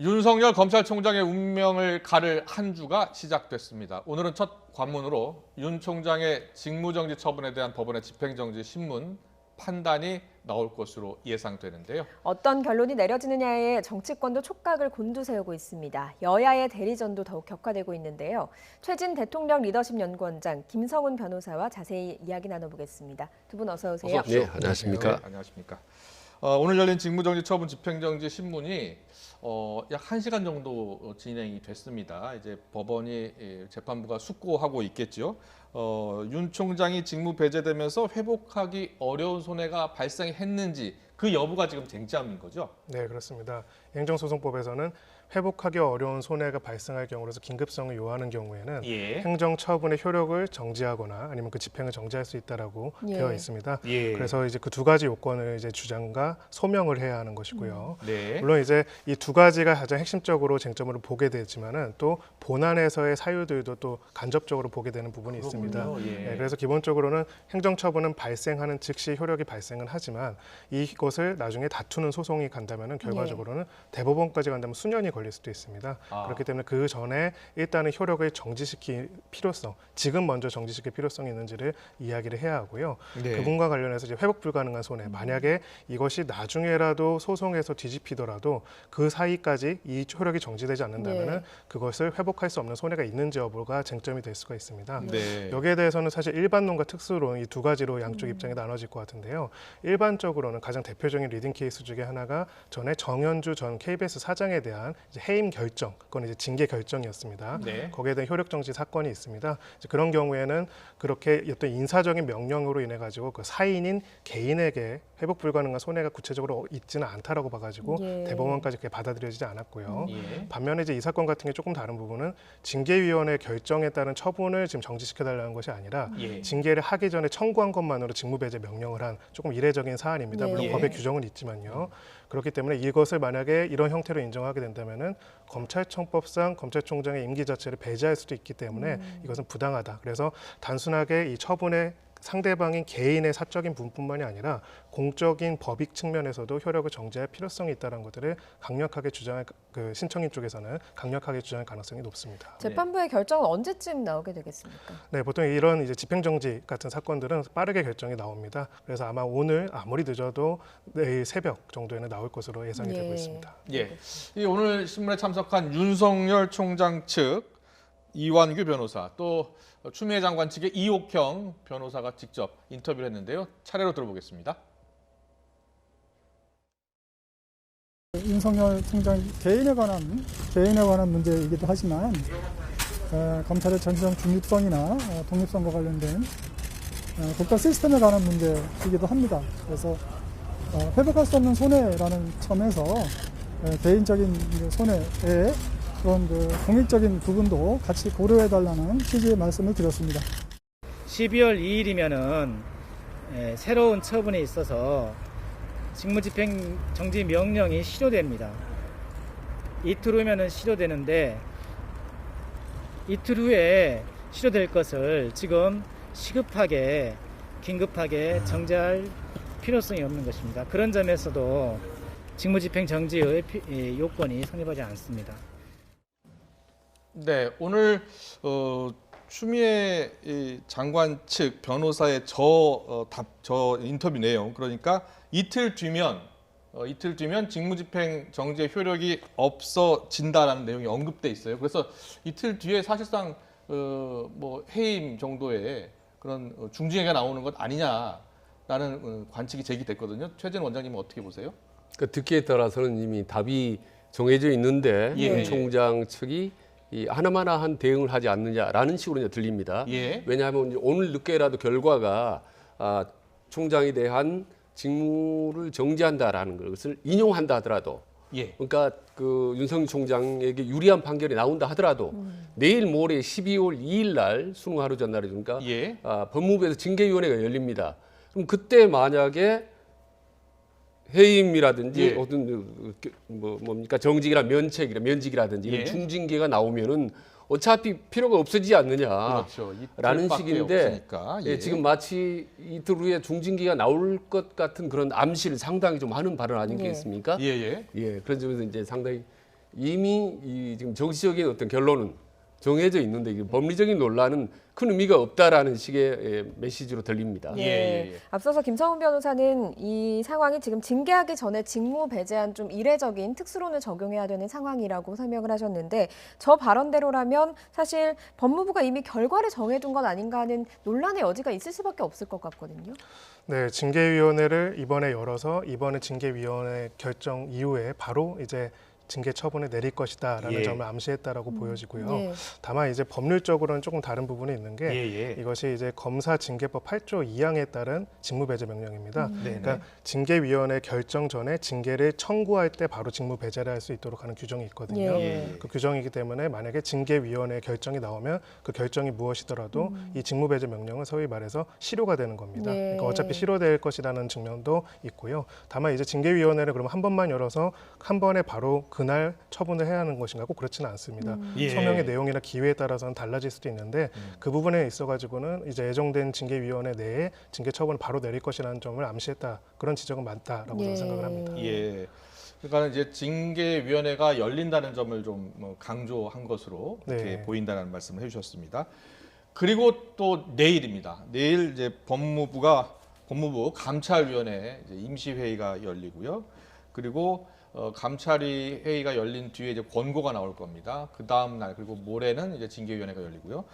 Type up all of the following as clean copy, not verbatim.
윤석열 검찰총장의 운명을 가를 한 주가 시작됐습니다. 오늘은 첫 관문으로 윤 총장의 직무정지 처분에 대한 법원의 집행정지 신문 판단이 나올 것으로 예상되는데요. 어떤 결론이 내려지느냐에 정치권도 촉각을 곤두세우고 있습니다. 여야의 대리전도 더욱 격화되고 있는데요. 최진 대통령 리더십 연구원장 김성훈 변호사와 자세히 이야기 나눠보겠습니다. 두 분 어서 오세요. 네, 안녕하십니까. 네, 안녕하십니까. 오늘 열린 직무정지 처분 집행정지 신문이 약 1시간 정도 진행이 됐습니다. 이제 법원이 재판부가 숙고하고 있겠죠. 윤 총장이 직무 배제되면서 회복하기 어려운 손해가 발생했는지 그 여부가 지금 쟁점인 거죠? 네, 그렇습니다. 행정소송법에서는 회복하기 어려운 손해가 발생할 경우로서 긴급성을 요하는 경우에는 행정처분의 효력을 정지하거나 아니면 그 집행을 정지할 수 있다라고 되어 있습니다. 그래서 이제 그 두 가지 요건을 이제 주장과 소명을 해야 하는 것이고요. 물론 이제 이 두 가지가 가장 핵심적으로 쟁점으로 보게 되지만은 또 본안에서의 사유들도 또 간접적으로 보게 되는 부분이 있습니다. 네, 그래서 기본적으로는 행정처분은 발생하는 즉시 효력이 발생은 하지만 이것을 나중에 다투는 소송이 간다면은 결과적으로는 대법원까지 간다면 수년이 걸릴 수도 있습니다. 그렇기 때문에 그 전에 일단은 효력을 정지시킬 필요성, 지금 먼저 정지시킬 필요성이 있는지를 이야기를 해야 하고요. 그분과 관련해서 이제 회복 불가능한 손해, 만약에 이것이 나중에라도 소송에서 뒤집히더라도 그 사이까지 이 효력이 정지되지 않는다면은 그것을 회복할 수 없는 손해가 있는지 여부가 쟁점이 될 수가 있습니다. 여기에 대해서는 사실 일반론과 특수론 이 두 가지로 양쪽 입장이 나눠질 것 같은데요. 일반적으로는 가장 대표적인 리딩 케이스 중에 하나가 전에 정현주 전 KBS 사장에 대한 이제 해임 결정, 그건 이제 징계 결정이었습니다. 거기에 대한 효력 정지 사건이 있습니다. 이제 그런 경우에는 그렇게 어떤 인사적인 명령으로 인해 가지고 그 사인인 개인에게 회복 불가능한 손해가 구체적으로 있지는 않다라고 봐가지고 대법원까지 그게 받아들여지지 않았고요. 반면에 이제 이 사건 같은 게 조금 다른 부분은 징계위원회 결정에 따른 처분을 지금 정지시켜달라는 것이 아니라 징계를 하기 전에 청구한 것만으로 직무배제 명령을 한 조금 이례적인 사안입니다. 물론 법의 규정은 있지만요. 그렇기 때문에 이것을 만약에 이런 형태로 인정하게 된다면은 검찰청법상 검찰총장의 임기 자체를 배제할 수도 있기 때문에 이것은 부당하다. 그래서 단순하게 이 처분의 상대방인 개인의 사적인 부분뿐만이 아니라 공적인 법익 측면에서도 효력을 정지할 필요성이 있다는 것들을 강력하게 주장할 그 신청인 쪽에서는 강력하게 주장할 가능성이 높습니다. 재판부의 결정은 언제쯤 나오게 되겠습니까? 네, 보통 이런 이제 집행정지 같은 사건들은 빠르게 결정이 나옵니다. 그래서 아마 오늘 아무리 늦어도 내일 새벽 정도에는 나올 것으로 예상이 되고 있습니다. 이 오늘 신문에 참석한 윤석열 총장 측 이완규 변호사 또 추미애 장관 측의 이옥형 변호사가 직접 인터뷰를 했는데요. 차례로 들어보겠습니다. 윤석열 총장 개인에 관한 문제이기도 하지만 검찰의 전형 중립성이나 독립성과 관련된 국가 시스템에 관한 문제이기도 합니다. 그래서 회복할 수 없는 손해라는 점에서 개인적인 손해에 그런 공익적인 부분도 같이 고려해달라는 취지의 말씀을 드렸습니다. 12월 2일이면은 새로운 처분에 있어서 직무집행 정지 명령이 실효됩니다. 이틀 후면은 실효되는데 이틀 후에 실효될 것을 지금 시급하게 긴급하게 정지할 필요성이 없는 것입니다. 그런 점에서도 직무집행 정지의 요건이 성립하지 않습니다. 네, 오늘 추미애 장관 측 변호사의 저 인터뷰 내용, 그러니까 이틀 뒤면 직무집행 정지의 효력이 없어진다라는 내용이 언급돼 있어요. 그래서 이틀 뒤에 사실상 뭐 해임 정도의 그런 중징계가 나오는 것 아니냐라는 관측이 제기됐거든요. 최진 원장님은 어떻게 보세요? 그 듣기에 따라서는 이미 답이 정해져 있는데 윤 총장 측이 이 하나마나한 대응을 하지 않느냐라는 식으로 이제 들립니다. 왜냐하면 이제 오늘 늦게라도 결과가 총장에 대한 직무를 정지한다라는 것을 인용한다 하더라도, 그러니까 그 윤석열 총장에게 유리한 판결이 나온다 하더라도 내일 모레 12월 2일 날 수능 하루 전날에 그러니까 법무부에서 징계위원회가 열립니다. 그럼 그때 만약에 해임이라든지 어떤 뭡니까 정직이나 면직이라든지 이런 중징계가 나오면은 어차피 필요가 없어지지 않느냐라는 식인데 지금 마치 이틀 후에 중징계가 나올 것 같은 그런 암시를 상당히 좀 하는 발언 아니겠습니까? 그런 점에서 이제 상당히 이미 이 지금 정치적인 어떤 결론은 정해져 있는데 이게 법리적인 논란은 큰 의미가 없다라는 식의 메시지로 들립니다. 예. 앞서서 김성훈 변호사는 이 상황이 지금 징계하기 전에 직무 배제한 좀 이례적인 특수론을 적용해야 되는 상황이라고 설명을 하셨는데 저 발언대로라면 사실 법무부가 이미 결과를 정해둔 것 아닌가 하는 논란의 여지가 있을 수밖에 없을 것 같거든요. 네, 징계위원회를 이번에 열어서 이번에 징계위원회 결정 이후에 바로 이제 징계 처분을 내릴 것이다라는 점을 암시했다라고 보여지고요. 예. 다만 이제 법률적으로는 조금 다른 부분이 있는 게 이것이 이제 검사징계법 8조 2항에 따른 직무배제 명령입니다. 그러니까 징계위원회 결정 전에 징계를 청구할 때 바로 직무배제를 할 수 있도록 하는 규정이 있거든요. 그 규정이기 때문에 만약에 징계위원회 결정이 나오면 그 결정이 무엇이더라도 이 직무배제 명령은 소위 말해서 실효가 되는 겁니다. 그러니까 어차피 실효될 것이라는 측면도 있고요. 다만 이제 징계위원회를 그러면 한 번만 열어서 한 번에 바로 그날 처분을 해야 하는 것인가 꼭 그렇지는 않습니다. 소명의 내용이나 기회에 따라서는 달라질 수도 있는데 그 부분에 있어가지고는 이제 예정된 징계위원회 내에 징계 처분을 바로 내릴 것이라는 점을 암시했다. 그런 지적은 많다라고 저는 생각을 합니다. 예. 그러니까 이제 징계위원회가 열린다는 점을 좀 강조한 것으로 이렇게 보인다는 말씀을 해주셨습니다. 그리고 또 내일입니다. 내일 이제 법무부 감찰위원회 이제 임시회의가 열리고요. 그리고 감찰위 회의가 열린 뒤에 이제 권고가 나올 겁니다. 그 다음 날 그리고 모레는 이제 징계위원회가 열리고요.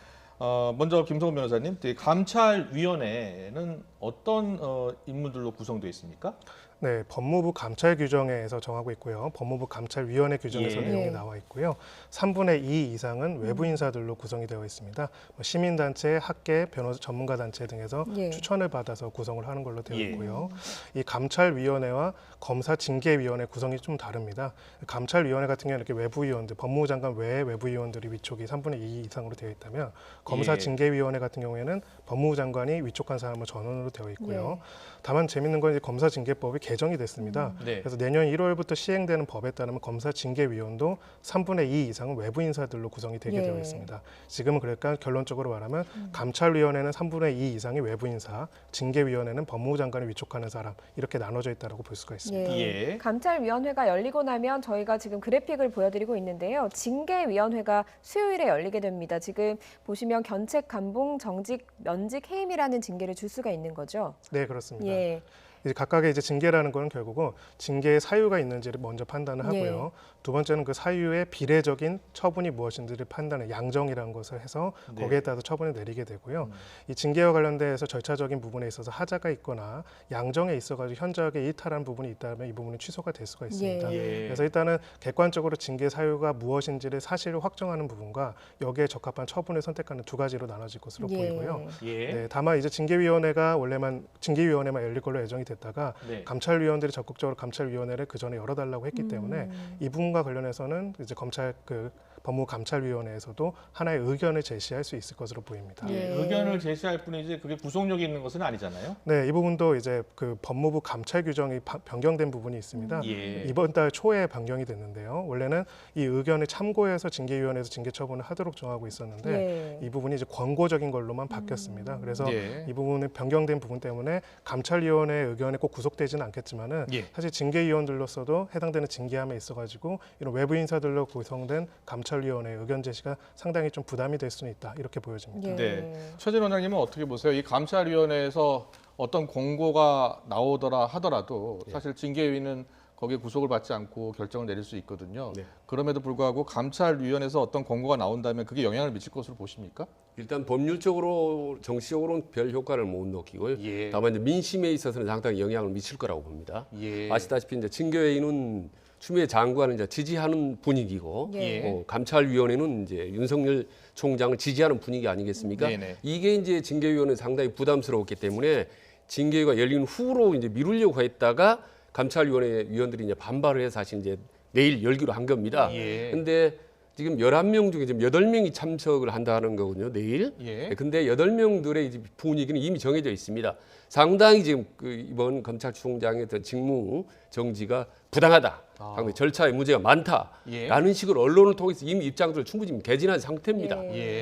먼저 김성훈 변호사님, 감찰위원회는 어떤 인물들로 구성되어 있습니까? 네, 법무부 감찰 규정에서 정하고 있고요. 법무부 감찰위원회 규정에서 내용이 나와 있고요. 3분의 2 이상은 외부 인사들로 구성이 되어 있습니다. 시민단체, 학계, 변호사 전문가 단체 등에서 추천을 받아서 구성을 하는 걸로 되어 있고요. 이 감찰위원회와 검사징계위원회 구성이 좀 다릅니다. 감찰위원회 같은 경우는 이렇게 외부위원들, 법무부 장관 외에 외부위원들이 위촉이 3분의 2 이상으로 되어 있다면 검사징계위원회 같은 경우에는 법무부 장관이 위촉한 사람을 전원으로 되어 있고요. 다만 재밌는 건 이제 검사징계법이 개정이 됐습니다. 그래서 내년 1월부터 시행되는 법에 따르면 검사징계위원도 3분의 2 이상은 외부 인사들로 구성이 되게 되어 있습니다. 지금은 그러니까 결론적으로 말하면 감찰위원회는 3분의 2 이상이 외부 인사, 징계위원회는 법무부 장관이 위촉하는 사람 이렇게 나눠져 있다고 볼 수가 있습니다. 감찰위원회가 열리고 나면 저희가 지금 그래픽을 보여드리고 있는데요. 징계위원회가 수요일에 열리게 됩니다. 지금 보시면 견책, 감봉, 정직, 면직, 해임이라는 징계를 줄 수가 있는 거죠. 네, 그렇습니다. 이제 각각의 이제 징계라는 거는 결국은 징계의 사유가 있는지를 먼저 판단을 하고요. 두 번째는 그 사유의 비례적인 처분이 무엇인지를 판단해 양정이라는 것을 해서 거기에 따라서 처분을 내리게 되고요. 이 징계와 관련돼서 절차적인 부분에 있어서 하자가 있거나 양정에 있어가지고 현저하게 이탈한 부분이 있다면 이 부분이 취소가 될 수가 있습니다. 그래서 일단은 객관적으로 징계 사유가 무엇인지를 사실을 확정하는 부분과 여기에 적합한 처분을 선택하는 두 가지로 나눠질 것으로 보이고요. 네, 다만 이제 징계위원회가 원래만 징계위원회만 열릴 걸로 예정이 됐다가 감찰위원들이 적극적으로 감찰위원회를 그 전에 열어달라고 했기 때문에 이 부분과 관련해서는 이제 법무부 감찰위원회에서도 하나의 의견을 제시할 수 있을 것으로 보입니다. 의견을 제시할 뿐이지 그게 구속력이 있는 것은 아니잖아요. 네, 이 부분도 이제 그 법무부 감찰 규정이 변경된 부분이 있습니다. 이번 달 초에 변경이 됐는데요. 원래는 이 의견을 참고해서 징계위원회에서 징계 처분을 하도록 정하고 있었는데 이 부분이 이제 권고적인 걸로만 바뀌었습니다. 그래서 이 부분은 변경된 부분 때문에 감찰위원회의 의견에 꼭 구속되지는 않겠지만은 사실 징계위원들로서도 해당되는 징계함에 있어가지고 이런 외부 인사들로 구성된 감찰위원회의 의견 제시가 상당히 좀 부담이 될 수는 있다 이렇게 보여집니다. 최진 원장님은 어떻게 보세요? 이 감찰위원회에서 어떤 공고가 나오더라 하더라도 사실 징계위는 거기에 구속을 받지 않고 결정을 내릴 수 있거든요. 그럼에도 불구하고 감찰위원회에서 어떤 공고가 나온다면 그게 영향을 미칠 것으로 보십니까? 일단 법률적으로 정치적으로는 별 효과를 못 느끼고요. 다만 이제 민심에 있어서는 상당히 영향을 미칠 거라고 봅니다. 아시다시피 이제 징계위는 추미애 장관을 이제 지지하는 분위기고 감찰위원회는 이제 윤석열 총장을 지지하는 분위기 아니겠습니까? 이게 이제 징계위원회는 상당히 부담스러웠기 때문에 징계위가 열린 후로 이제 미루려고 했다가 감찰위원회 위원들이 이제 반발을 해서 사실 이제 내일 열기로 한 겁니다. 근데 지금 11명 중에 지금 8명이 참석을 한다는 거거든요, 내일. 근데 8명들의 이제 분위기는 이미 정해져 있습니다. 상당히 지금 이번 검찰총장의 직무 정지가 부당하다. 상당히 절차에 문제가 많다라는 식으로 언론을 통해서 이미 입장들을 충분히 개진한 상태입니다.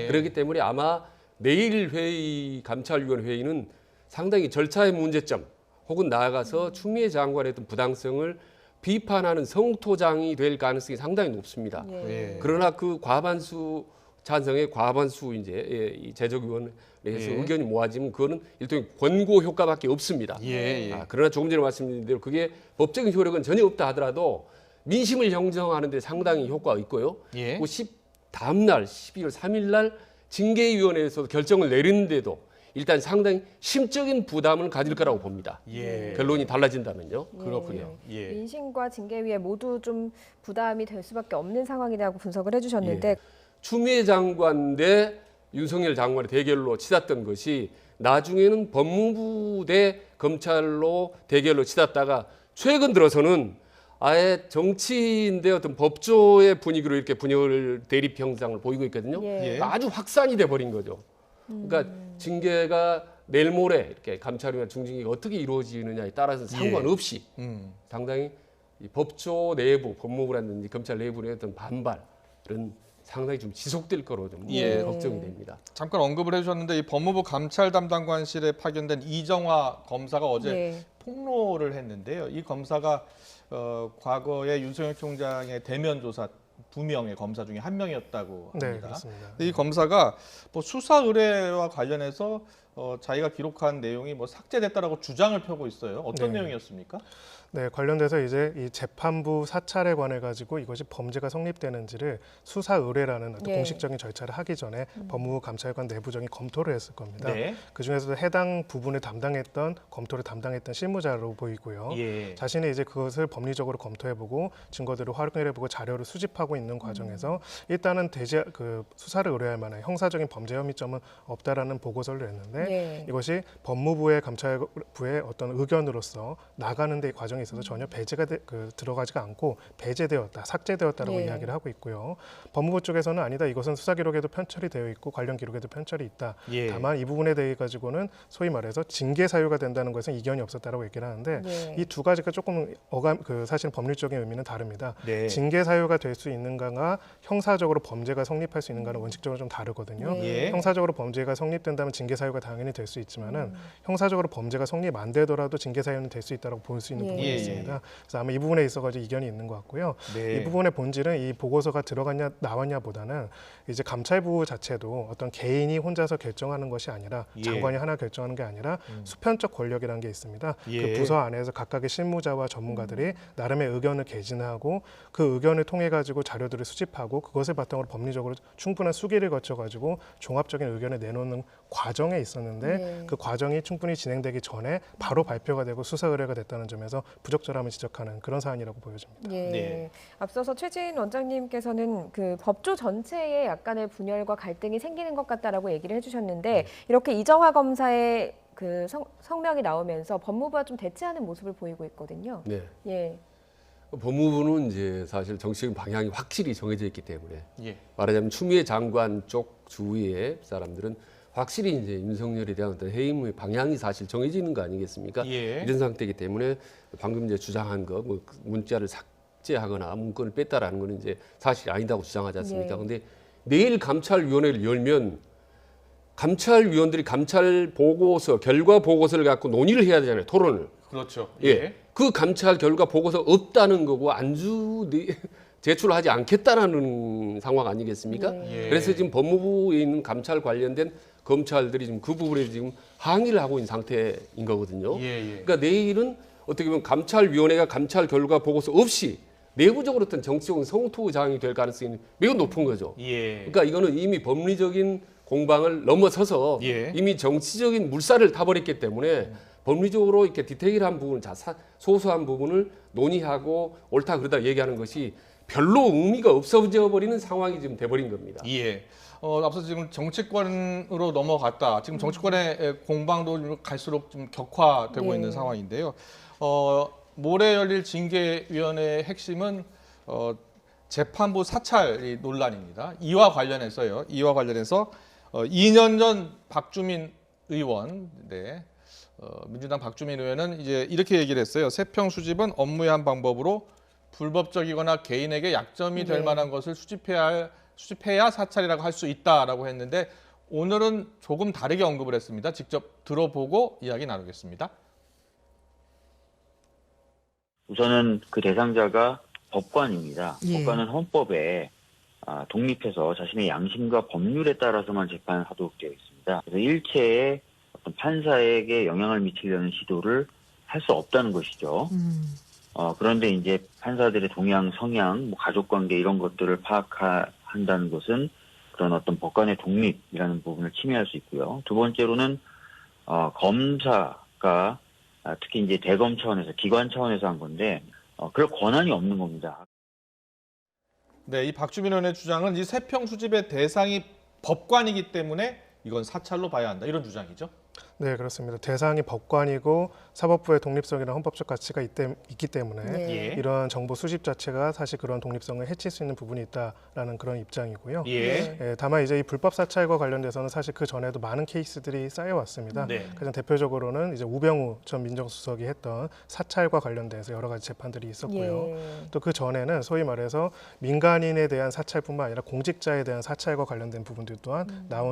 그렇기 때문에 아마 내일 회의 감찰위원 회의는 상당히 절차의 문제점 혹은 나아가서 추미애 장관의 어떤 부당성을 비판하는 성토장이 될 가능성이 상당히 높습니다. 예. 그러나 그 과반수 찬성의 과반수 이제 이 제적위원회에서 의견이 모아지면 그거는 일종의 권고 효과밖에 없습니다. 그러나 조금 전에 말씀드린 대로 그게 법적인 효력은 전혀 없다 하더라도 민심을 형성하는 데 상당히 효과가 있고요. 그 다음 날 12월 3일 날 징계위원회에서 결정을 내리는데도 일단 상당히 심적인 부담을 가질 거라고 봅니다. 결론이 달라진다면요. 그렇군요. 민심과 징계위에 모두 좀 부담이 될 수밖에 없는 상황이라고 분석을 해주셨는데 추미애 장관 대 윤석열 장관의 대결로 치닫던 것이 나중에는 법무부 대 검찰로 대결로 치닫다가 최근 들어서는 아예 정치인대 어떤 법조의 분위기로 이렇게 분열 대립 형상을 보이고 있거든요. 그러니까 아주 확산이 돼 버린 거죠. 그러니까 징계가 내일 모레 이렇게 감찰이나 중징계가 어떻게 이루어지느냐에 따라서 상관없이 상당히 이 법조 내부, 법무부라든지 검찰 내부의 어떤 반발은 상당히 좀 지속될 거로 좀 걱정이 됩니다. 잠깐 언급을 해주셨는데 이 법무부 감찰 담당관실에 파견된 이정화 검사가 어제 폭로를 했는데요. 이 검사가 과거에 윤석열 총장의 대면 조사 2명의 검사 중에 한 명이었다고 합니다. 네, 그렇습니다. 이 검사가 뭐 수사 의뢰와 관련해서 자기가 기록한 내용이 뭐 삭제됐다라고 주장을 펴고 있어요. 어떤 내용이었습니까? 네, 관련돼서 이제 이 재판부 사찰에 관해 가지고 이것이 범죄가 성립되는지를 수사 의뢰라는 어떤 공식적인 절차를 하기 전에 법무부 감찰관 내부적인 검토를 했을 겁니다. 그 중에서도 해당 부분을 담당했던 검토를 담당했던 실무자로 보이고요. 자신이 이제 그것을 법리적으로 검토해보고 증거들을 활용해보고 자료를 수집하고 있는 과정에서 일단은 그 수사를 의뢰할 만한 형사적인 범죄 혐의점은 없다라는 보고서를 냈는데 이것이 법무부의 감찰부의 어떤 의견으로서 나가는 데 과정이 있어서 전혀 배제가 들어가지가 않고 배제되었다, 삭제되었다라고 이야기를 하고 있고요. 법무부 쪽에서는 아니다, 이것은 수사 기록에도 편철이 되어 있고 관련 기록에도 편철이 있다. 다만 이 부분에 대해 가지고는 소위 말해서 징계 사유가 된다는 것은 이견이 없었다라고 얘기를 하는데 이 두 가지가 조금 사실 법률적인 의미는 다릅니다. 징계 사유가 될 수 있는가가 형사적으로 범죄가 성립할 수 있는가는 원칙적으로 좀 다르거든요. 형사적으로 범죄가 성립된다면 징계 사유가 당연히 될 수 있지만은 형사적으로 범죄가 성립 안 되더라도 징계 사유는 될 수 있다고 볼 수 있는 부분이 있습니다. 그래서 아마 이 부분에 있어가지고 이견이 있는 것 같고요. 이 부분의 본질은 이 보고서가 들어갔냐 나왔냐보다는 이제 감찰부 자체도 어떤 개인이 혼자서 결정하는 것이 아니라 장관이 하나 결정하는 게 아니라 수편적 권력이라는 게 있습니다. 그 부서 안에서 각각의 실무자와 전문가들이 나름의 의견을 개진하고 그 의견을 통해 가지고 자료들을 수집하고 그것을 바탕으로 법리적으로 충분한 수기를 거쳐 가지고 종합적인 의견을 내놓는 과정에 있었는데 그 과정이 충분히 진행되기 전에 바로 발표가 되고 수사 의뢰가 됐다는 점에서 부적절함을 지적하는 그런 사안이라고 보여집니다. 앞서서 최진 원장님께서는 그 법조 전체에 약간의 분열과 갈등이 생기는 것 같다라고 얘기를 해주셨는데 이렇게 이정화 검사의 그 성명이 나오면서 법무부와 좀 대치하는 모습을 보이고 있거든요. 법무부는 이제 사실 정치적인 방향이 확실히 정해져 있기 때문에 말하자면 추미애 장관 쪽 주위의 사람들은 확실히 이제 윤석열에 대한 어떤 해임의 방향이 사실 정해져 있는 거 아니겠습니까? 이런 상태이기 때문에 방금 이제 주장한 거, 뭐 문자를 삭제하거나 문건을 뺐다라는 거는 이제 사실이 아니다고 주장하지 않습니까? 근데 내일 감찰위원회를 열면 감찰위원들이 감찰 보고서, 결과 보고서를 갖고 논의를 해야 되잖아요, 토론을. 그렇죠. 그 감찰 결과 보고서 없다는 거고 제출하지 않겠다라는 상황 아니겠습니까? 그래서 지금 법무부에 있는 감찰 관련된 검찰들이 지금 그 부분에 지금 항의를 하고 있는 상태인 거거든요. 그러니까 내일은 어떻게 보면 감찰위원회가 감찰 결과 보고서 없이 내부적으로 어떤 정치적인 성토장이 될 가능성이 매우 높은 거죠. 그러니까 이거는 이미 법리적인 공방을 넘어서서 이미 정치적인 물살을 타버렸기 때문에 법리적으로 이렇게 디테일한 부분, 소소한 부분을 논의하고 옳다 그러다 얘기하는 것이 별로 의미가 없어져 버리는 상황이 지금 돼버린 겁니다. 앞서 지금 정치권으로 넘어갔다. 지금 정치권의 공방도 좀 갈수록 좀 격화되고 있는 상황인데요. 모레 열릴 징계위원회의 핵심은 재판부 사찰 논란입니다. 이와 관련해서요. 이와 관련해서 2년 전 박주민 의원, 민주당 박주민 의원은 이제 이렇게 얘기를 했어요. 세평 수집은 업무의 한 방법으로 불법적이거나 개인에게 약점이 될 만한 것을 수집해야 사찰이라고 할 수 있다라고 했는데 오늘은 조금 다르게 언급을 했습니다. 직접 들어보고 이야기 나누겠습니다. 우선은 그 대상자가 법관입니다. 예. 법관은 헌법에 독립해서 자신의 양심과 법률에 따라서만 재판하도록 되어 있습니다. 그래서 일체의 어떤 판사에게 영향을 미치려는 시도를 할 수 없다는 것이죠. 그런데 이제 판사들의 동양, 성향, 뭐 가족관계 이런 것들을 파악한다는 것은 그런 어떤 법관의 독립이라는 부분을 침해할 수 있고요. 두 번째로는 검사가 특히 이제 대검 차원에서 기관 차원에서 한 건데 그럴 권한이 없는 겁니다. 네, 이 박주민 의원의 주장은 이 세평 수집의 대상이 법관이기 때문에 이건 사찰로 봐야 한다 이런 주장이죠. 네, 그렇습니다. 대상이 법관이고 사법부의 독립성이나 헌법적 가치가 있기 때문에 네. 이러한 정보 수집 자체가 사실 그런 독립성을 해칠 수 있는 부분이 있다라는 그런 입장이고요. 다만 이제 이 불법 사찰과 관련돼서는 사실 그 전에도 많은 케이스들이 쌓여왔습니다. 가장 대표적으로는 이제 우병우 전 민정수석이 했던 사찰과 관련돼서 여러 가지 재판들이 있었고요. 또 그 전에는 소위 말해서 민간인에 대한 사찰뿐만 아니라 공직자에 대한 사찰과 관련된 부분들 또한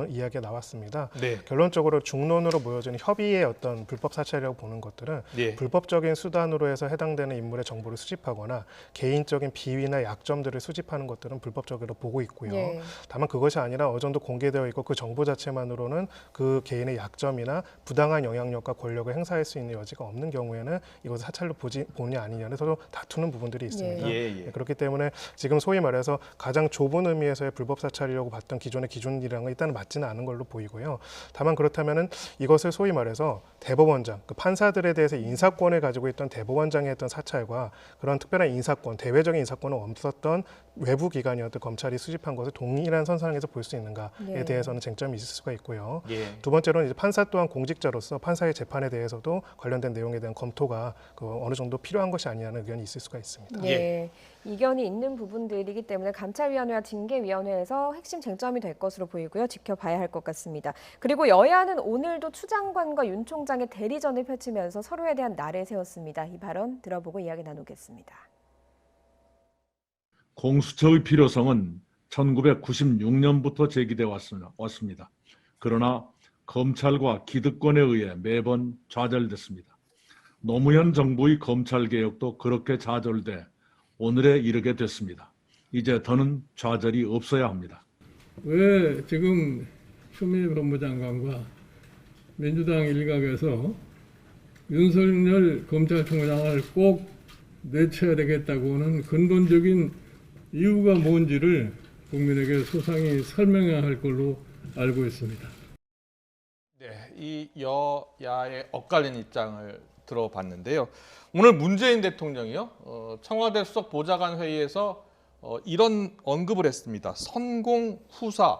이야기가 나왔습니다. 결론적으로 중론으로 보여지는 협의의 어떤 불법 사찰이라고 보는 것들은 불법적인 수단으로 해서 해당되는 인물의 정보를 수집하거나 개인적인 비위나 약점들을 수집하는 것들은 불법적으로 보고 있고요. 다만 그것이 아니라 어느 정도 공개되어 있고 그 정보 자체만으로는 그 개인의 약점이나 부당한 영향력과 권력을 행사할 수 있는 여지가 없는 경우에는 이것을 사찰로 보느냐 아니냐는 서로 다투는 부분들이 있습니다. 그렇기 때문에 지금 소위 말해서 가장 좁은 의미에서의 불법 사찰이라고 봤던 기존의 기준이랑은 일단은 맞지는 않은 걸로 보이고요. 다만 그렇다면은 이것을 소위 말해서 대법원장, 그 판사들에 대해서 인사권을 가지고 있던 대법원장이 했던 사찰과 그런 특별한 인사권, 대외적인 인사권은 없었던 외부 기관이었던 검찰이 수집한 것을 동일한 선상에서 볼 수 있는가에 대해서는 쟁점이 있을 수가 있고요. 두 번째로는 이제 판사 또한 공직자로서 판사의 재판에 대해서도 관련된 내용에 대한 검토가 어느 정도 필요한 것이 아니냐는 의견이 있을 수가 있습니다. 이견이 있는 부분들이기 때문에 감찰위원회와 징계위원회에서 핵심 쟁점이 될 것으로 보이고요. 지켜봐야 할 것 같습니다. 그리고 여야는 오늘도 추 장관과 윤 총장의 대리전을 펼치면서 서로에 대한 날을 세웠습니다. 이 발언 들어보고 이야기 나누겠습니다. 공수처의 필요성은 1996년부터 제기돼 왔습니다. 그러나 검찰과 기득권에 의해 매번 좌절됐습니다. 노무현 정부의 검찰개혁도 그렇게 좌절돼 오늘에 이르게 됐습니다. 이제 더는 좌절이 없어야 합니다. 왜 지금 추미애 법무장관과 민주당 일각에서 윤석열 검찰총장을 꼭 내쳐야 되겠다고는 근본적인 이유가 뭔지를 국민에게 소상히 설명해야 할 걸로 알고 있습니다. 네, 이 여야의 엇갈린 입장을 들어봤는데요. 오늘 문재인 대통령이요, 청와대 수석 보좌관 회의에서 이런 언급을 했습니다. 선공 후사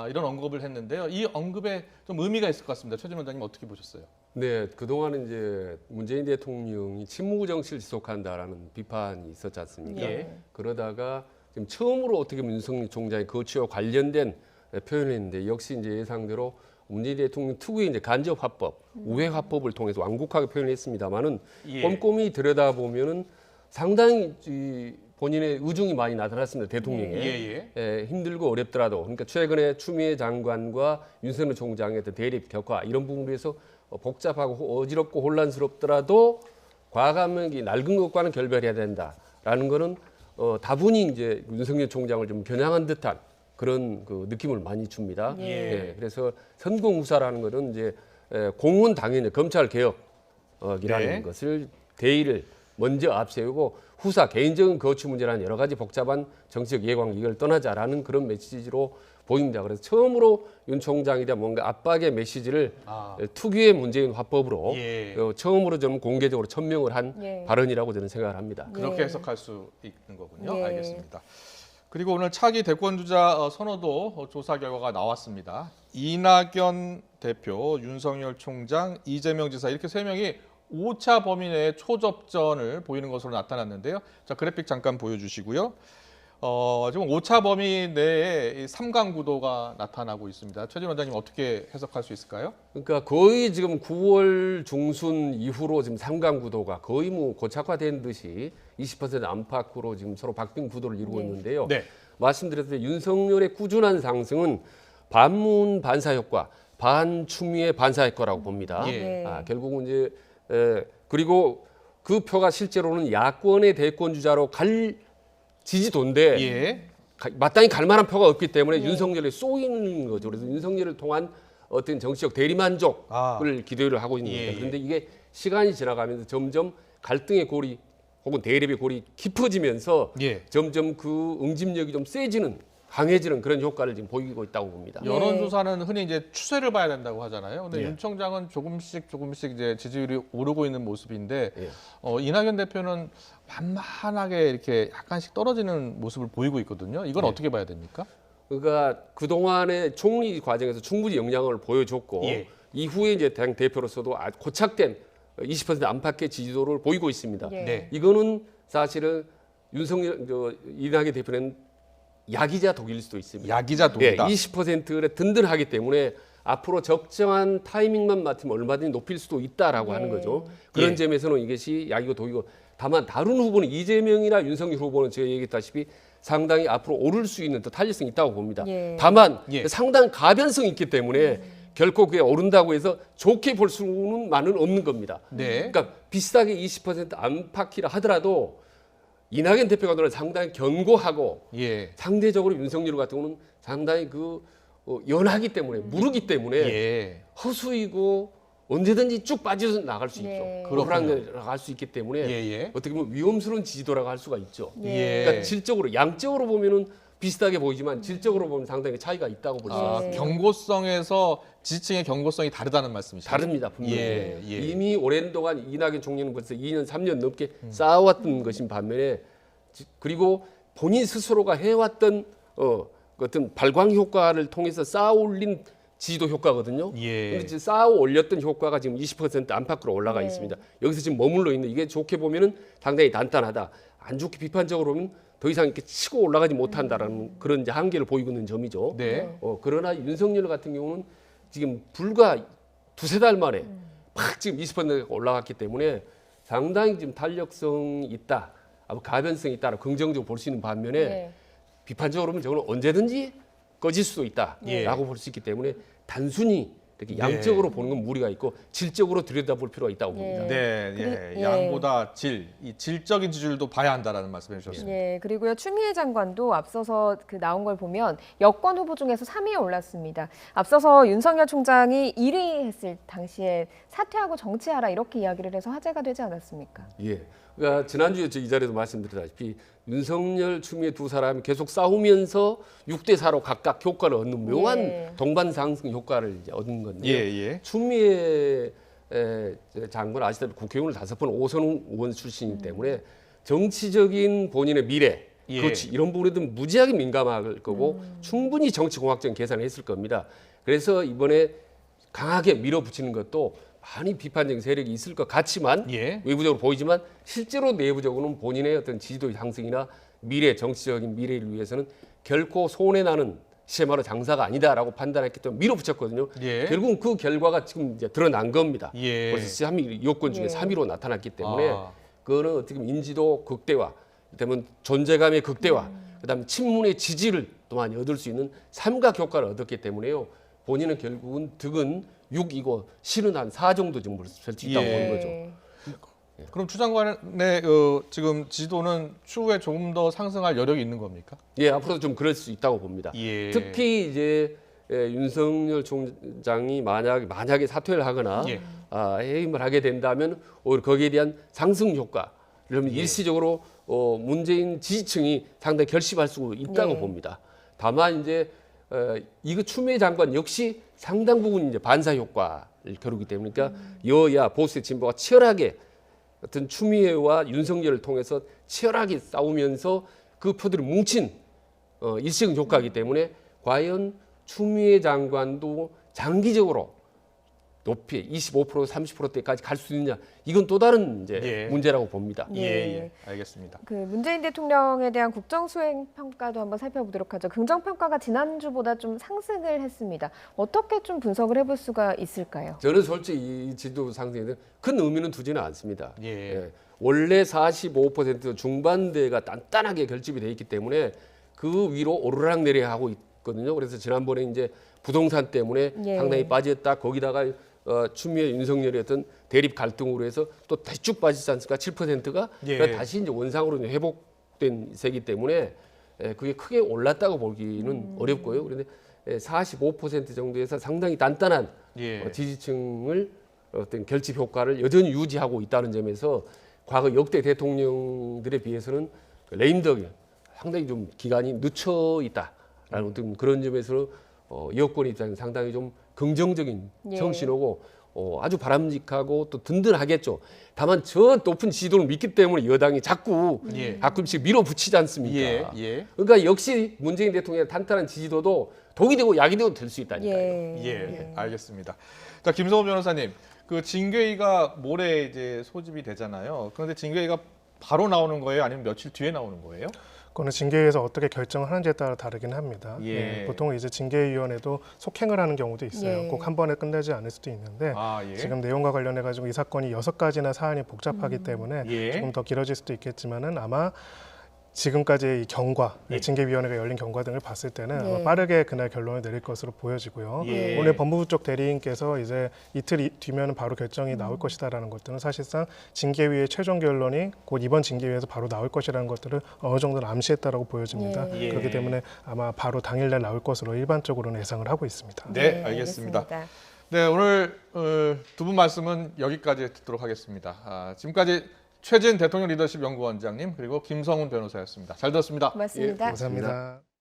이런 언급을 했는데요. 이 언급에 좀 의미가 있을 것 같습니다. 최진 원장님 어떻게 보셨어요? 네, 그동안은 이제 문재인 대통령이 침묵 정치를 지속한다라는 비판이 있었지 않습니까? 그러다가 지금 처음으로 어떻게 보면 윤석열 총장이 그것과 관련된 표현을 했는데 역시 이제 예상대로 문재인 대통령 특유의 이제 간접 화법, 우회 화법을 통해서 완곡하게 표현했습니다만은 꼼꼼히 들여다보면은 상당히 본인의 의중이 많이 나타났습니다. 대통령의 힘들고 어렵더라도 그러니까 최근에 추미애 장관과 윤석열 총장의 대립 격화 이런 부분에서 복잡하고 어지럽고 혼란스럽더라도 과감하게 낡은 것과는 결별해야 된다라는 거는 다분히 이제 윤석열 총장을 좀 겨냥한 듯한 그런 그 느낌을 많이 줍니다. 그래서 선공후사라는 것은 이제 공은 당연히 검찰 개혁이라는 것을 대의를 먼저 앞세우고 후사 개인적인 거취 문제라는 여러 가지 복잡한 정치적 예광 이걸 떠나자라는 그런 메시지로 보입니다. 그래서 처음으로 윤 총장에 대한 뭔가 압박의 메시지를 특유의 문재인 화법으로 처음으로 좀 공개적으로 천명을 한 발언이라고 저는 생각을 합니다. 그렇게 해석할 수 있는 거군요. 알겠습니다. 그리고 오늘 차기 대권주자 선호도 조사 결과가 나왔습니다. 이낙연 대표, 윤석열 총장, 이재명 지사 이렇게 세 명이 5차 범위 내에 초접전을 보이는 것으로 나타났는데요. 자, 그래픽 잠깐 보여주시고요. 지금 5차 범위 내에 3강 구도가 나타나고 있습니다. 최진 원장님 어떻게 해석할 수 있을까요? 그러니까 거의 지금 9월 중순 이후로 지금 3강 구도가 거의 뭐 고착화된 듯이 20% 안팎으로 지금 서로 박빙 구도를 이루고 있는데요. 말씀드렸듯이 윤석열의 꾸준한 상승은 반문 반사 효과, 반추미애 반사 효과라고 봅니다. 결국은 이제 그리고 그 표가 실제로는 야권의 대권 주자로 갈 지지도인데 예. 마땅히 갈 만한 표가 없기 때문에 윤석열에 쏘이는 거죠. 그래서 윤석열을 통한 어떤 정치적 대리만족을 기대를 하고 있는 겁니다. 그런데 이게 시간이 지나가면서 점점 갈등의 골이 혹은 대립의 골이 깊어지면서 점점 그 응집력이 좀 세지는 강해지는 그런 효과를 지금 보이고 있다고 봅니다. 여론조사는 흔히 이제 추세를 봐야 된다고 하잖아요. 근데 윤 총장은 조금씩 이제 지지율이 오르고 있는 모습인데 이낙연 대표는 만만하게 이렇게 약간씩 떨어지는 모습을 보이고 있거든요. 이건 어떻게 봐야 됩니까? 그러니까 그동안의 총리 과정에서 충분히 영향을 보여줬고 이후에 이제 당 대표로서도 고착된 20% 안팎의 지지도를 보이고 있습니다. 이거는 사실은 이낙연 대표는 약이자 독일 수도 있습니다. 약이자 독이다. 20%를 든든하기 때문에 앞으로 적정한 타이밍만 맡으면 얼마든지 높일 수도 있다라고 하는 거죠. 그런 점에서는 이것이 약이고 독이고 다만 다른 후보는 이재명이나 윤석열 후보는 제가 얘기했다시피 상당히 앞으로 오를 수 있는 더 탄력성이 있다고 봅니다. 다만 상당한 가변성이 있기 때문에 결코 그게 오른다고 해서 좋게 볼 수는만은 없는 겁니다. 그러니까 비슷하게 20% 안팎이라 하더라도 이낙연 대표가 오늘 상당히 견고하고 상대적으로 윤석열 같은 경우는 상당히 연하기 때문에 무르기 때문에 허수이고 언제든지 쭉 빠져서 나갈 수 있죠. 그러고 나갈 수 있기 때문에 어떻게 보면 위험스러운 지지도라고 할 수가 있죠. 그러니까 질적으로 양적으로 보면은 비슷하게 보이지만 질적으로 보면 상당히 차이가 있다고 볼 수 있습니다. 경고성에서 지지층의 경고성이 다르다는 말씀이시죠? 다릅니다. 분명히. 이미 오랜 동안 이낙연 총리는 벌써 2년, 3년 넘게 쌓아왔던 것인 반면에 그리고 본인 스스로가 해왔던 어떤 발광 효과를 통해서 쌓아올린 지지도 효과거든요. 근데 이제 쌓아 올렸던 효과가 지금 20% 안팎으로 올라가 있습니다. 여기서 지금 머물러 있는 이게 좋게 보면은 상당히 단단하다. 안 좋게 비판적으로 보면 더 이상 이렇게 치고 올라가지 못한다라는 그런 이제 한계를 보이고 있는 점이죠. 그러나 윤석열 같은 경우는 지금 불과 두세 달 만에 팍 지금 20%가 올라갔기 때문에 상당히 지금 탄력성이 있다, 가변성이 있다라고 긍정적으로 볼 수 있는 반면에 비판적으로 보면 저거는 언제든지 꺼질 수도 있다라고 볼 수 있기 때문에 단순히 이렇게 양적으로 보는 건 무리가 있고 질적으로 들여다볼 필요가 있다고 봅니다. 양보다 질, 이 질적인 지지율도 봐야 한다라는 말씀해 주셨습니다. 그리고요 추미애 장관도 앞서서 나온 걸 보면 여권 후보 중에서 3위에 올랐습니다. 앞서서 윤석열 총장이 1위 했을 당시에 사퇴하고 정치하라 이렇게 이야기를 해서 화제가 되지 않았습니까? 그러니까 지난주에 이 자리에도 말씀드렸다시피 윤석열, 추미애 두 사람이 계속 싸우면서 6대4로 각각 효과를 얻는 묘한 동반 상승 효과를 이제 얻은 건데요. 추미애 장관 아시다시피 국회의원을 5번 5선 의원 출신이기 때문에 정치적인 본인의 미래, 그렇지 이런 부분에도 무지하게 민감할 거고 충분히 정치공학적인 계산을 했을 겁니다. 그래서 이번에 강하게 밀어붙이는 것도 많이 비판적인 세력이 있을 것 같지만 외부적으로 보이지만 실제로 내부적으로는 본인의 어떤 지지도 상승이나 미래 정치적인 미래를 위해서는 결코 손해나는 시체마로 장사가 아니다라고 판단했기 때문에 밀어붙였거든요. 결국은 그 결과가 지금 이제 드러난 겁니다. 벌써 3위 여권 중에 3위로 나타났기 때문에 그거는 어떻게 보면 인지도 극대화, 그다음에 존재감의 극대화, 그다음에 친문의 지지를 또 많이 얻을 수 있는 삼각 효과를 얻었기 때문에요. 본인은 결국은 득은 6이고 실은 한 4 정도 지금 볼 수 있다고 보는 거죠. 그럼 추 장관의 지금 지지도는 추후에 조금 더 상승할 여력이 있는 겁니까? 앞으로도 좀 그럴 수 있다고 봅니다. 특히 이제 윤석열 총장이 만약에 사퇴를 하거나 해임을 하게 된다면 오히려 거기에 대한 상승 효과, 그러면 일시적으로 문재인 지지층이 상당히 결집할 수 있다고 봅니다. 다만 이제 이거 추미애 장관 역시 상당 부분 이제 반사 효과를 겨루기 때문에 그러니까 여야 보수의 진보가 치열하게 어떤 추미애와 윤석열을 통해서 치열하게 싸우면서 그 표들을 뭉친 일시적 효과이기 때문에 과연 추미애 장관도 장기적으로 높이 25% 30%대까지 갈 수 있느냐 이건 또 다른 이제 문제라고 봅니다. 알겠습니다. 문재인 대통령에 대한 국정 수행 평가도 한번 살펴보도록 하죠. 긍정 평가가 지난주보다 좀 상승을 했습니다. 어떻게 좀 분석을 해볼 수가 있을까요? 저는 솔직히 이 지도 상승에 대한 큰 의미는 두지는 않습니다. 원래 45% 중반대가 단단하게 결집이 돼 있기 때문에 그 위로 오르락 내리락 하고 있거든요. 그래서 지난번에 이제 부동산 때문에 상당히 빠졌다. 거기다가 추미애 윤석열의 어떤 대립 갈등으로 해서 또 다시 쭉 빠지지 않습니까? 7%가 그러니까 다시 이제 원상으로 회복된 세기 때문에 그게 크게 올랐다고 보기는 어렵고요. 그런데 45% 정도에서 상당히 단단한 지지층을 어떤 결집 효과를 여전히 유지하고 있다는 점에서 과거 역대 대통령들에 비해서는 레임덕이 상당히 좀 기간이 늦춰 있다라는 어떤 그런 점에서 여권 입장에서 상당히 좀 긍정적인 정신이고 아주 바람직하고 또 든든하겠죠. 다만 저 높은 지지도를 믿기 때문에 여당이 자꾸 가끔씩 밀어붙이지 않습니까? 그러니까 역시 문재인 대통령의 탄탄한 지지도도 독이 되고 약이 되고 될 수 있다니까요. 알겠습니다. 자, 김성호 변호사님, 그 징계위가 모레 이제 소집이 되잖아요. 그런데 징계위가 바로 나오는 거예요? 아니면 며칠 뒤에 나오는 거예요? 그거는 징계위에서 어떻게 결정을 하는지에 따라 다르긴 합니다. 보통 이제 징계위원회도 속행을 하는 경우도 있어요. 꼭 한 번에 끝내지 않을 수도 있는데 지금 내용과 관련해 가지고 이 사건이 6가지나 사안이 복잡하기 때문에 조금 더 길어질 수도 있겠지만은 아마 지금까지의 이 경과, 징계위원회가 열린 경과 등을 봤을 때는 아마 빠르게 그날 결론을 내릴 것으로 보여지고요. 오늘 법무부 쪽 대리인께서 이제 이틀 뒤면 바로 결정이 나올 것이다라는 것들은 사실상 징계위의 최종 결론이 곧 이번 징계위에서 바로 나올 것이라는 것들을 어느 정도는 암시했다라고 보여집니다. 그렇기 때문에 아마 바로 당일날 나올 것으로 일반적으로는 예상을 하고 있습니다. 네, 알겠습니다. 네, 오늘 두 분 말씀은 여기까지 듣도록 하겠습니다. 지금까지 최진 대통령 리더십 연구원장님 그리고 김성훈 변호사였습니다. 잘 들었습니다. 고맙습니다. 감사합니다.